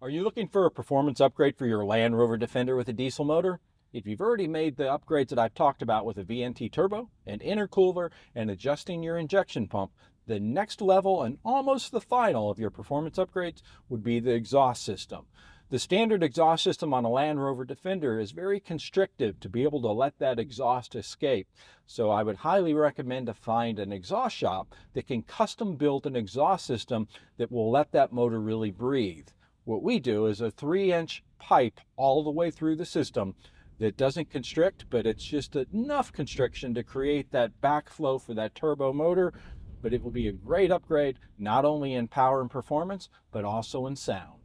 Are you looking for a performance upgrade for your Land Rover Defender with a diesel motor? If you've already made the upgrades that I've talked about with a VNT turbo, an intercooler, and adjusting your injection pump, the next level and almost the final of your performance upgrades would be the exhaust system. The standard exhaust system on a Land Rover Defender is very constrictive to be able to let that exhaust escape. So I would highly recommend to find an exhaust shop that can custom build an exhaust system that will let that motor really breathe. What we do is a 3-inch pipe all the way through the system that doesn't constrict, but it's just enough constriction to create that backflow for that turbo motor. But it will be a great upgrade, not only in power and performance, but also in sound.